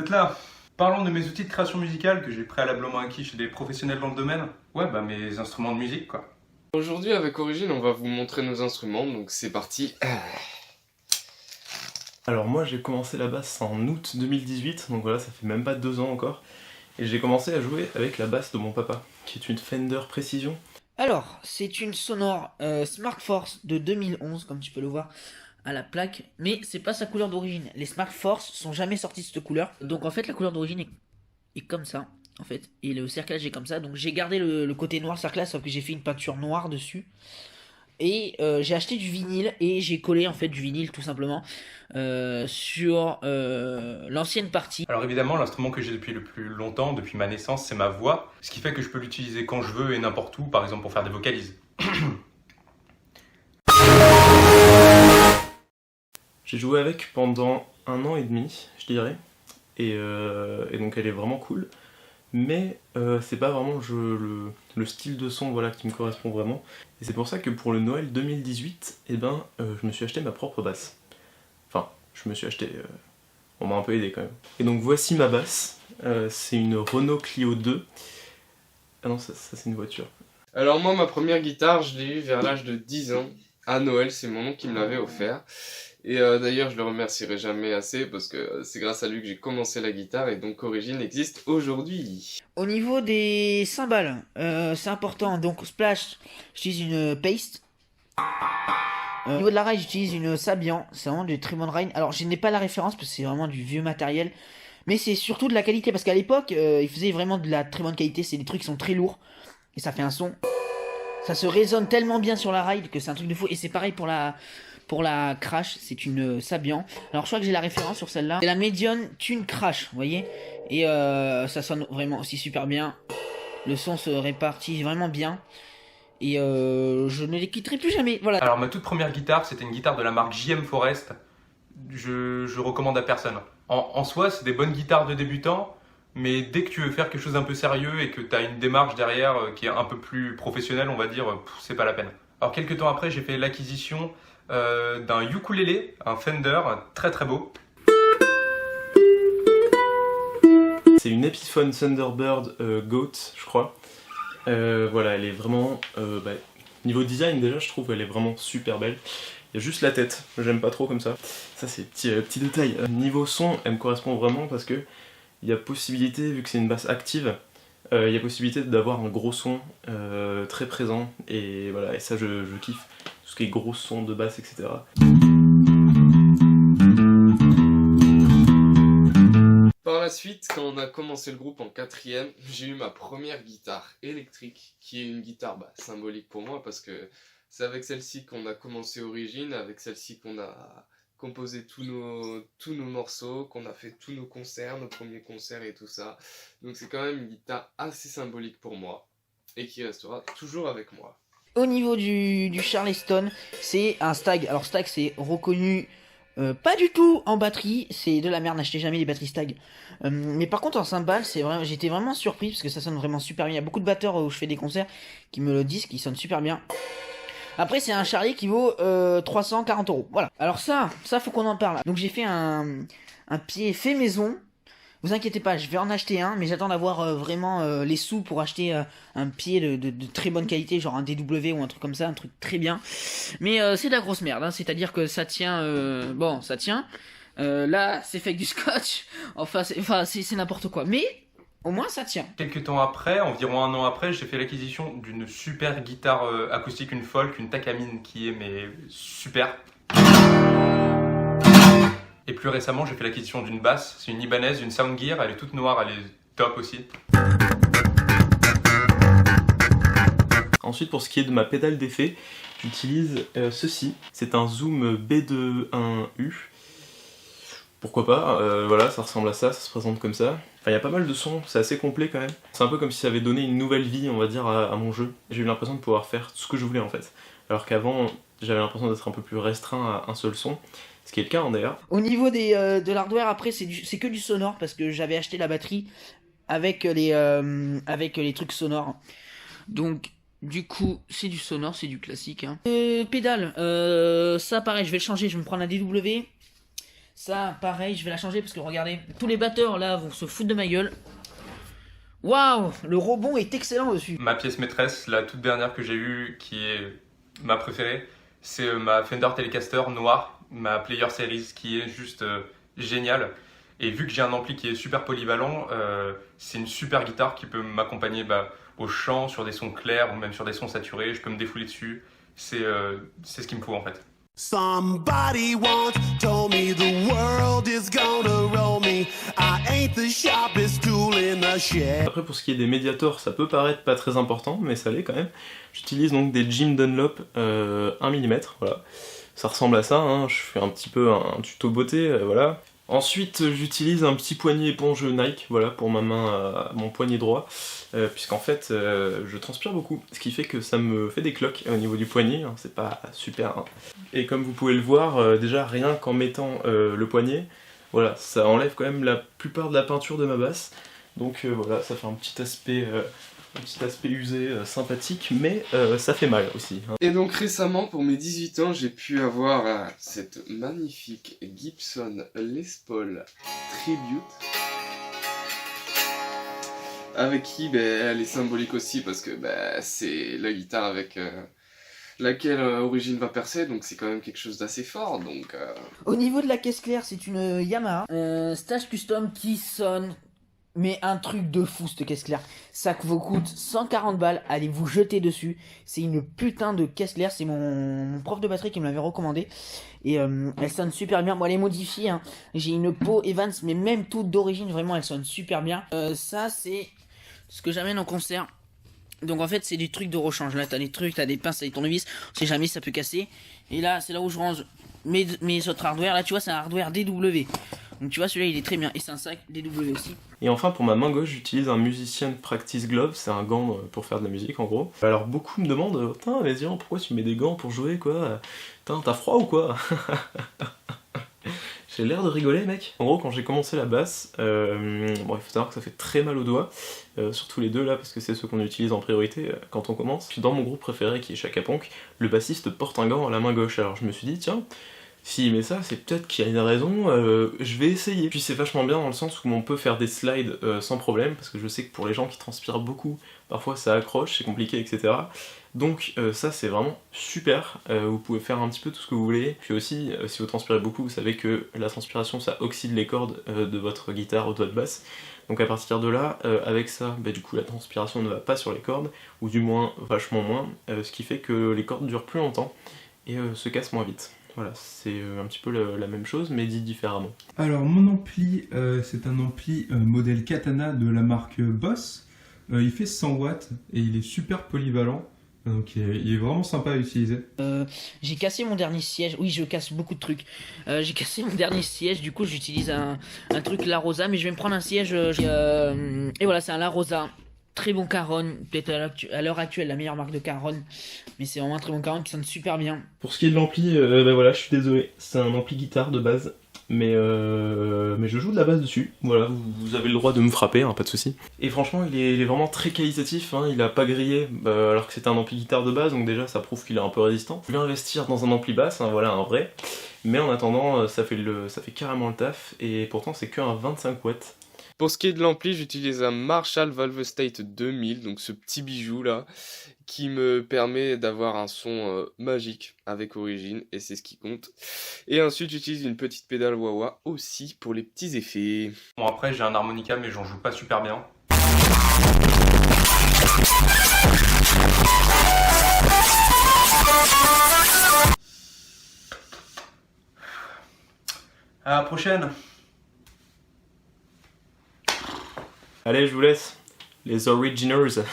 d'être là. Parlons de mes outils de création musicale que j'ai préalablement acquis chez des professionnels dans le domaine. Ouais, bah mes instruments de musique, quoi. Aujourd'hui, avec Origine, on va vous montrer nos instruments, donc c'est parti. Alors moi j'ai commencé la basse en août 2018, donc voilà, ça fait même pas 2 ans encore. Et j'ai commencé à jouer avec la basse de mon papa, qui est une Fender Precision. Alors, c'est une sonore Smart Force de 2011, comme tu peux le voir à la plaque, mais c'est pas sa couleur d'origine. Les Smart Force sont jamais sortis de cette couleur, donc en fait la couleur d'origine est comme ça, en fait, et le cerclage est comme ça. Donc j'ai gardé le côté noir cerclage, sauf que j'ai fait une peinture noire dessus. Et j'ai acheté du vinyle et j'ai collé en fait du vinyle tout simplement sur l'ancienne partie. Alors évidemment, l'instrument que j'ai depuis le plus longtemps, depuis ma naissance, c'est ma voix, ce qui fait que je peux l'utiliser quand je veux et n'importe où, par exemple pour faire des vocalises. J'ai joué avec pendant 1 an et demi, je dirais, et donc elle est vraiment cool. Mais c'est pas vraiment le style de son voilà, qui me correspond vraiment. Et c'est pour ça que pour le Noël 2018, je me suis acheté ma propre basse. Enfin, je me suis acheté... on m'a un peu aidé quand même. Et donc voici ma basse. C'est une Renault Clio 2. Ah non, ça c'est une voiture. Alors moi, ma première guitare, je l'ai eue vers l'âge de 10 ans. À Noël, c'est mon oncle qui me l'avait offert. Et d'ailleurs, je le remercierai jamais assez parce que c'est grâce à lui que j'ai commencé la guitare et donc Origine existe aujourd'hui. Au niveau des cymbales, c'est important. Donc splash, j'utilise une paste. Au niveau de la rail, j'utilise une Sabian. C'est vraiment du très bonne rail. Alors je n'ai pas la référence parce que c'est vraiment du vieux matériel. Mais c'est surtout de la qualité parce qu'à l'époque, ils faisaient vraiment de la très bonne qualité. C'est des trucs qui sont très lourds. Et ça fait un son. Ça se résonne tellement bien sur la ride que c'est un truc de fou. Et c'est pareil pour la Crash, c'est une Sabian. Alors je crois que j'ai la référence sur celle-là. C'est la Medion Tune Crash, vous voyez. Et ça sonne vraiment aussi super bien. Le son se répartit vraiment bien. Et je ne les quitterai plus jamais. Voilà. Alors ma toute première guitare, c'était une guitare de la marque JM Forest. Je recommande à personne. En soi, c'est des bonnes guitares de débutants, mais dès que tu veux faire quelque chose d'un peu sérieux et que tu as une démarche derrière qui est un peu plus professionnelle, on va dire, c'est pas la peine. Alors quelques temps après, j'ai fait l'acquisition d'un ukulélé, un Fender, très très beau. C'est une Epiphone Thunderbird Goat, je crois. Voilà, elle est vraiment... niveau design déjà, je trouve qu'elle est vraiment super belle. Il y a juste la tête, j'aime pas trop comme ça. Ça c'est petit détail. Niveau son, elle me correspond vraiment parce que il y a possibilité, vu que c'est une basse active, il y a possibilité d'avoir un gros son très présent. Et voilà, et ça je kiffe. Tout ce qui est gros son de basse, etc. Par la suite, quand on a commencé le groupe en 4ème, j'ai eu ma première guitare électrique, qui est une guitare symbolique pour moi, parce que c'est avec celle-ci qu'on a commencé Origine, avec celle-ci qu'on a composé tous nos morceaux, qu'on a fait tous nos concerts, nos premiers concerts et tout ça. Donc c'est quand même une guitare assez symbolique pour moi, et qui restera toujours avec moi. Au niveau du Charleston, c'est un Stag. Alors Stag, c'est reconnu pas du tout en batterie. C'est de la merde, n'achetez jamais les batteries Stag. Mais par contre en cymbales, j'étais vraiment surpris parce que ça sonne vraiment super bien. Il y a beaucoup de batteurs où je fais des concerts qui me le disent, qui sonnent super bien. Après c'est un Charlie qui vaut 340 €. Voilà. Alors ça faut qu'on en parle. Donc j'ai fait un pied fait maison. Vous inquiétez pas, je vais en acheter un, mais j'attends d'avoir vraiment les sous pour acheter un pied de très bonne qualité, genre un DW ou un truc comme ça, un truc très bien. Mais c'est de la grosse merde, hein, c'est-à-dire que ça tient, bon, ça tient. Là, c'est fait avec du scotch, c'est n'importe quoi, mais au moins ça tient. Quelques temps après, environ 1 an après, j'ai fait l'acquisition d'une super guitare acoustique, une folk, une Takamine qui est mais super. Et plus récemment, j'ai fait l'acquisition d'une basse, c'est une Ibanez, une Soundgear, elle est toute noire, elle est top aussi. Ensuite, pour ce qui est de ma pédale d'effet, j'utilise ceci. C'est un Zoom B21U. Pourquoi pas, voilà, ça ressemble à ça, ça se présente comme ça. Enfin, il y a pas mal de sons, c'est assez complet quand même. C'est un peu comme si ça avait donné une nouvelle vie, on va dire, à mon jeu. J'ai eu l'impression de pouvoir faire tout ce que je voulais en fait. Alors qu'avant, j'avais l'impression d'être un peu plus restreint à un seul son. Ce qui est le cas d'ailleurs. Au niveau de l'hardware, après, c'est que du sonore, parce que j'avais acheté la batterie avec les trucs sonores. Donc, du coup, c'est du sonore, c'est du classique. Hein. Pédale, ça pareil, je vais le changer, je vais me prendre un DW. Ça, pareil, je vais la changer parce que regardez, tous les batteurs là vont se foutre de ma gueule. Waouh, le rebond est excellent dessus. Ma pièce maîtresse, la toute dernière que j'ai eue, qui est ma préférée, c'est ma Fender Telecaster noire, ma Player Series, qui est juste géniale. Et vu que j'ai un ampli qui est super polyvalent, c'est une super guitare qui peut m'accompagner au chant, sur des sons clairs ou même sur des sons saturés. Je peux me défouler dessus. C'est ce qu'il me faut en fait. Somebody once told me the world is gonna roll me. I ain't the sharpest tool in the shed. Après pour ce qui est des médiators, ça peut paraître pas très important, mais ça l'est quand même. J'utilise donc des Jim Dunlop 1 mm, voilà. Ça ressemble à ça, hein. Je fais un petit peu un tuto beauté, voilà. Ensuite j'utilise un petit poignet éponge Nike, voilà, pour ma main, mon poignet droit, puisqu'en fait je transpire beaucoup, ce qui fait que ça me fait des cloques au niveau du poignet, hein, c'est pas super, hein. Et comme vous pouvez le voir, déjà rien qu'en mettant le poignet, voilà, ça enlève quand même la plupart de la peinture de ma basse, donc voilà, ça fait un petit aspect usé sympathique, mais ça fait mal aussi, hein. Et donc récemment, pour mes 18 ans, j'ai pu avoir cette magnifique Gibson Les Paul Tribute. Avec qui elle est symbolique aussi parce que c'est la guitare avec laquelle Origin va percer, donc c'est quand même quelque chose d'assez fort. Donc, Au niveau de la caisse claire, c'est une Yamaha Stage Custom qui sonne, mais un truc de fou cette caisse claire. Ça vous coûte 140 balles, allez vous jeter dessus. C'est une putain de caisse claire, c'est mon prof de batterie qui me l'avait recommandé. Et elle sonne super bien. Bon, elle est modifiée, hein. J'ai une peau Evans, mais même toute d'origine, vraiment elle sonne super bien. Ça c'est ce que j'amène en concert. Donc en fait c'est des trucs de rechange. Là t'as des trucs, t'as des pinces, t'as des tournevis. On sait jamais, ça peut casser. Et là c'est là où je range mes autres hardware. Là tu vois c'est un hardware DW. Donc tu vois celui-là il est très bien. Et c'est un sac DW aussi. Et enfin pour ma main gauche j'utilise un Musician Practice Glove, c'est un gant pour faire de la musique en gros. Alors beaucoup me demandent, putain mais dis pourquoi tu mets des gants pour jouer quoi? Putain t'as froid ou quoi? J'ai l'air de rigoler mec. En gros quand j'ai commencé la basse, bon il faut savoir que ça fait très mal aux doigts, surtout les deux là parce que c'est ceux qu'on utilise en priorité quand on commence. Puis dans mon groupe préféré qui est Chaka Ponk, le bassiste porte un gant à la main gauche, alors je me suis dit tiens, s'il met ça, c'est peut-être qu'il y a une raison, je vais essayer. Puis c'est vachement bien dans le sens où on peut faire des slides sans problème, parce que je sais que pour les gens qui transpirent beaucoup, parfois ça accroche, c'est compliqué, etc. Donc ça c'est vraiment super, vous pouvez faire un petit peu tout ce que vous voulez. Puis aussi, si vous transpirez beaucoup, vous savez que la transpiration ça oxyde les cordes de votre guitare au doigt de basse. Donc à partir de là, avec ça, du coup la transpiration ne va pas sur les cordes, ou du moins vachement moins, ce qui fait que les cordes durent plus longtemps et se cassent moins vite. Voilà, c'est un petit peu la même chose, mais dit différemment. Alors, mon ampli, c'est un ampli modèle Katana de la marque Boss. Il fait 100 watts et il est super polyvalent. Donc, il est vraiment sympa à utiliser. J'ai cassé mon dernier siège. Oui, je casse beaucoup de trucs. J'ai cassé mon dernier siège. Du coup, j'utilise un truc La Rosa. Mais je vais me prendre un siège. Et voilà, c'est un La Rosa. Très bon Caron, peut-être à l'heure actuelle la meilleure marque de Caron, mais c'est vraiment un très bon Caron qui sonne super bien. Pour ce qui est de l'ampli, voilà, je suis désolé, c'est un ampli guitare de base, mais je joue de la basse dessus, voilà, vous avez le droit de me frapper, hein, pas de soucis. Et franchement, il est vraiment très qualitatif, hein, il a pas grillé, alors que c'est un ampli guitare de base, donc déjà ça prouve qu'il est un peu résistant. Je vais investir dans un ampli basse, hein, voilà, un vrai, mais en attendant, ça fait carrément le taf, et pourtant c'est que un 25 watts. Pour ce qui est de l'ampli, j'utilise un Marshall Valve State 2000, donc ce petit bijou là, qui me permet d'avoir un son magique avec Origin, et c'est ce qui compte. Et ensuite j'utilise une petite pédale wah-wah aussi pour les petits effets. Bon après j'ai un harmonica mais j'en joue pas super bien. À la prochaine. Allez, je vous laisse, les originals.